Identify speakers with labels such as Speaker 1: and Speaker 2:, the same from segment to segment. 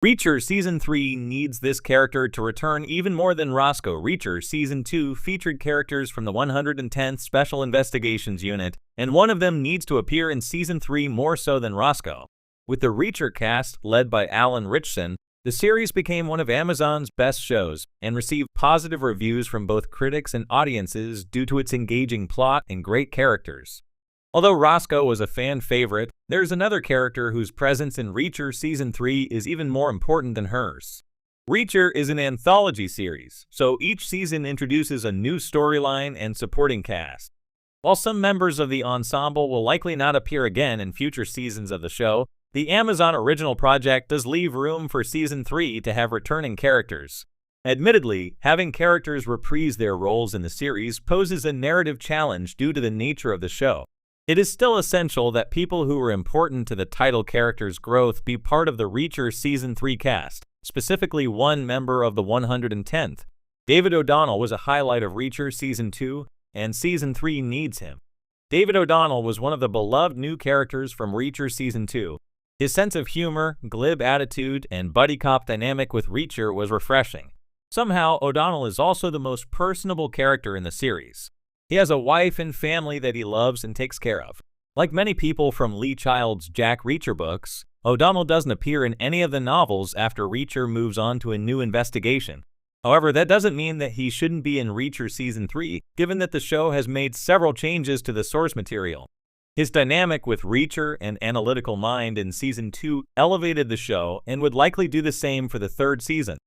Speaker 1: Reacher Season 3 needs this character to return even more than Roscoe. Reacher Season 2 featured characters from the 110th Special Investigations Unit, and one of them needs to appear in Season 3 more so than Roscoe. With the Reacher cast led by Alan Ritchson, the series became one of Amazon's best shows and received positive reviews from both critics and audiences due to its engaging plot and great characters. Although Roscoe was a fan favorite, there's another character whose presence in Reacher Season 3 is even more important than hers. Reacher is an anthology series, so each season introduces a new storyline and supporting cast. While some members of the ensemble will likely not appear again in future seasons of the show, the Amazon original project does leave room for Season 3 to have returning characters. Admittedly, having characters reprise their roles in the series poses a narrative challenge due to the nature of the show. It is still essential that people who were important to the title character's growth be part of the Reacher Season 3 cast, specifically one member of the 110th. David O'Donnell was a highlight of Reacher Season 2, and Season 3 needs him. David O'Donnell was one of the beloved new characters from Reacher Season 2. His sense of humor, glib attitude, and buddy cop dynamic with Reacher was refreshing. Somehow, O'Donnell is also the most personable character in the series. He has a wife and family that he loves and takes care of. Like many people from Lee Child's Jack Reacher books, O'Donnell doesn't appear in any of the novels after Reacher moves on to a new investigation. However, that doesn't mean that he shouldn't be in Reacher Season 3, given that the show has made several changes to the source material. His dynamic with Reacher and Analytical Mind in Season 2 elevated the show and would likely do the same for the third season.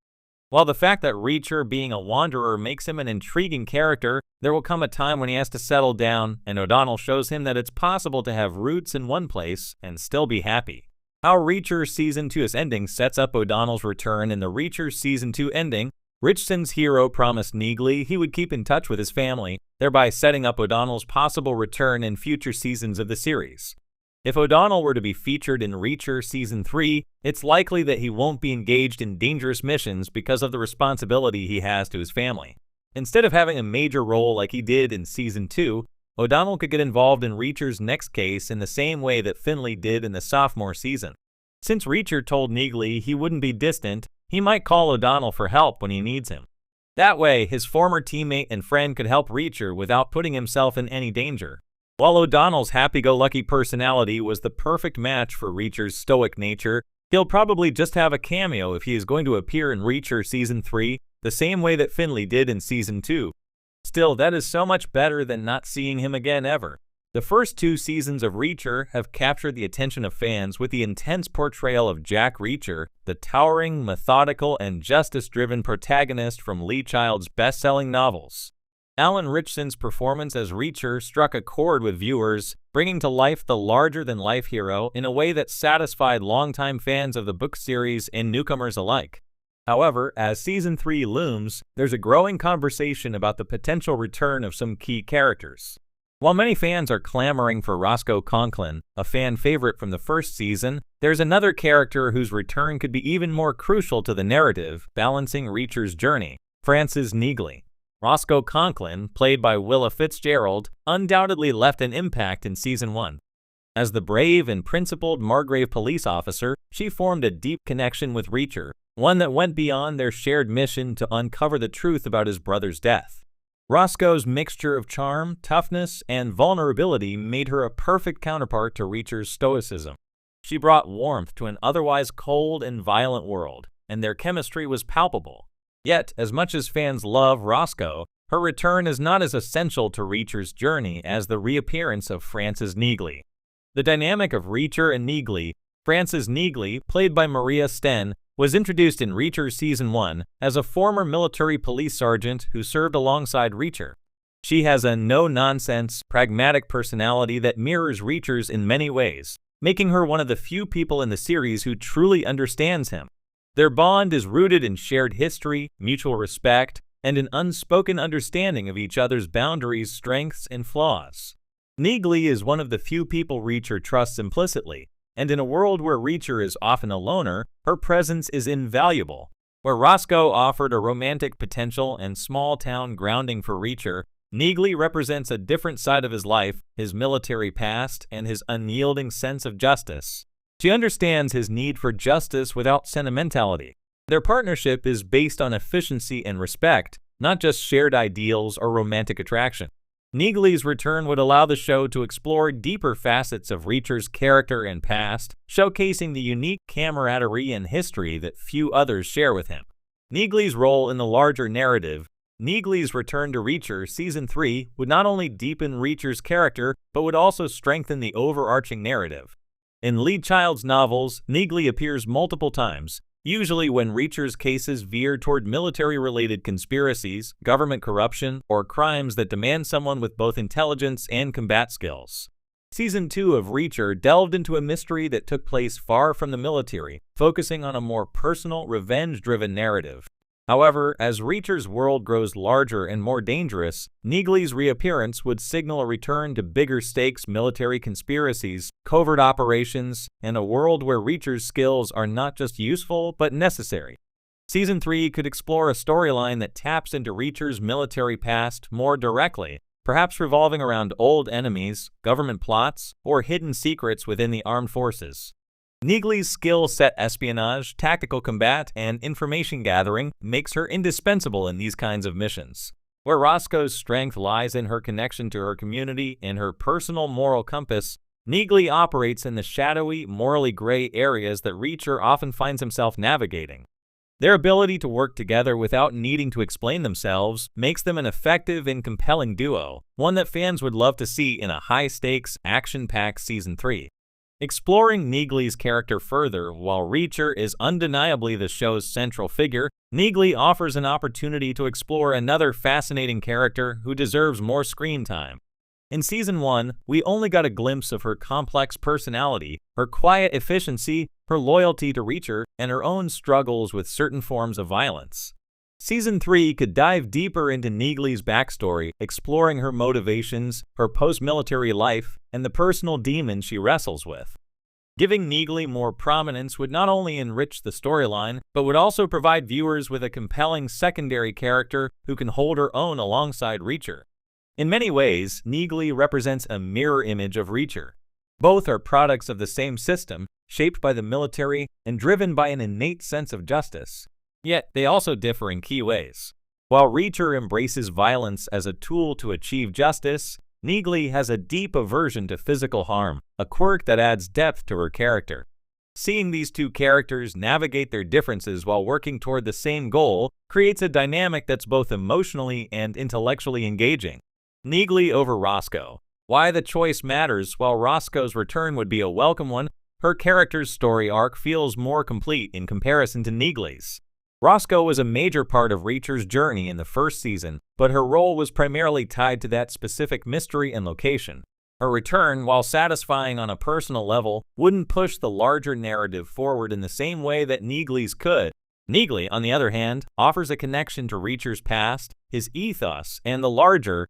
Speaker 1: While the fact that Reacher being a wanderer makes him an intriguing character, there will come a time when he has to settle down, and O'Donnell shows him that it's possible to have roots in one place and still be happy. How Reacher Season 2's ending sets up O'Donnell's return. In the Reacher Season 2 ending, Ritchson's hero promised Neagley he would keep in touch with his family, thereby setting up O'Donnell's possible return in future seasons of the series. If O'Donnell were to be featured in Reacher Season 3, it's likely that he won't be engaged in dangerous missions because of the responsibility he has to his family. Instead of having a major role like he did in Season 2, O'Donnell could get involved in Reacher's next case in the same way that Finley did in the sophomore season. Since Reacher told Neagley he wouldn't be distant, he might call O'Donnell for help when he needs him. That way, his former teammate and friend could help Reacher without putting himself in any danger. While O'Donnell's happy-go-lucky personality was the perfect match for Reacher's stoic nature, he'll probably just have a cameo if he is going to appear in Reacher Season 3, the same way that Finley did in Season 2. Still, that is so much better than not seeing him again ever. The first two seasons of Reacher have captured the attention of fans with the intense portrayal of Jack Reacher, the towering, methodical, and justice-driven protagonist from Lee Child's best-selling novels. Alan Ritchson's performance as Reacher struck a chord with viewers, bringing to life the larger-than-life hero in a way that satisfied longtime fans of the book series and newcomers alike. However, as Season 3 looms, there's a growing conversation about the potential return of some key characters. While many fans are clamoring for Roscoe Conklin, a fan favorite from the first season, there's another character whose return could be even more crucial to the narrative, balancing Reacher's journey: Francis Neagley. Roscoe Conklin, played by Willa Fitzgerald, undoubtedly left an impact in Season 1. As the brave and principled Margrave police officer, she formed a deep connection with Reacher, one that went beyond their shared mission to uncover the truth about his brother's death. Roscoe's mixture of charm, toughness, and vulnerability made her a perfect counterpart to Reacher's stoicism. She brought warmth to an otherwise cold and violent world, and their chemistry was palpable. Yet, as much as fans love Roscoe, her return is not as essential to Reacher's journey as the reappearance of Francis Neagley. The dynamic of Reacher and Neagley. Francis Neagley, played by Maria Sten, was introduced in Reacher Season 1 as a former military police sergeant who served alongside Reacher. She has a no-nonsense, pragmatic personality that mirrors Reacher's in many ways, making her one of the few people in the series who truly understands him. Their bond is rooted in shared history, mutual respect, and an unspoken understanding of each other's boundaries, strengths, and flaws. Neagley is one of the few people Reacher trusts implicitly, and in a world where Reacher is often a loner, her presence is invaluable. Where Roscoe offered a romantic potential and small-town grounding for Reacher, Neagley represents a different side of his life, his military past, and his unyielding sense of justice. She understands his need for justice without sentimentality. Their partnership is based on efficiency and respect, not just shared ideals or romantic attraction. Neagley's return would allow the show to explore deeper facets of Reacher's character and past, showcasing the unique camaraderie and history that few others share with him. Neagley's role in the larger narrative. Neagley's return to Reacher Season 3 would not only deepen Reacher's character, but would also strengthen the overarching narrative. In Lee Child's novels, Neagley appears multiple times, usually when Reacher's cases veer toward military-related conspiracies, government corruption, or crimes that demand someone with both intelligence and combat skills. Season 2 of Reacher delved into a mystery that took place far from the military, focusing on a more personal, revenge-driven narrative. However, as Reacher's world grows larger and more dangerous, Neagley's reappearance would signal a return to bigger-stakes military conspiracies, covert operations, and a world where Reacher's skills are not just useful but necessary. Season 3 could explore a storyline that taps into Reacher's military past more directly, perhaps revolving around old enemies, government plots, or hidden secrets within the armed forces. Neagley's skill set espionage, tactical combat, and information gathering makes her indispensable in these kinds of missions. Where Roscoe's strength lies in her connection to her community and her personal moral compass, Neagley operates in the shadowy, morally gray areas that Reacher often finds himself navigating. Their ability to work together without needing to explain themselves makes them an effective and compelling duo, one that fans would love to see in a high-stakes, action-packed Season 3. Exploring Neagley's character further, while Reacher is undeniably the show's central figure, Neagley offers an opportunity to explore another fascinating character who deserves more screen time. In Season 1, we only got a glimpse of her complex personality, her quiet efficiency, her loyalty to Reacher, and her own struggles with certain forms of violence. Season 3 could dive deeper into Neagley's backstory, exploring her motivations, her post-military life, and the personal demons she wrestles with. Giving Neagley more prominence would not only enrich the storyline, but would also provide viewers with a compelling secondary character who can hold her own alongside Reacher. In many ways, Neagley represents a mirror image of Reacher. Both are products of the same system, shaped by the military and driven by an innate sense of justice. Yet, they also differ in key ways. While Reacher embraces violence as a tool to achieve justice, Neagley has a deep aversion to physical harm, a quirk that adds depth to her character. Seeing these two characters navigate their differences while working toward the same goal creates a dynamic that's both emotionally and intellectually engaging. Neagley over Roscoe. Why the choice matters. While Roscoe's return would be a welcome one, her character's story arc feels more complete in comparison to Neagley's. Roscoe was a major part of Reacher's journey in the first season, but her role was primarily tied to that specific mystery and location. Her return, while satisfying on a personal level, wouldn't push the larger narrative forward in the same way that Neagley's could. Neagley, on the other hand, offers a connection to Reacher's past, his ethos, and the larger,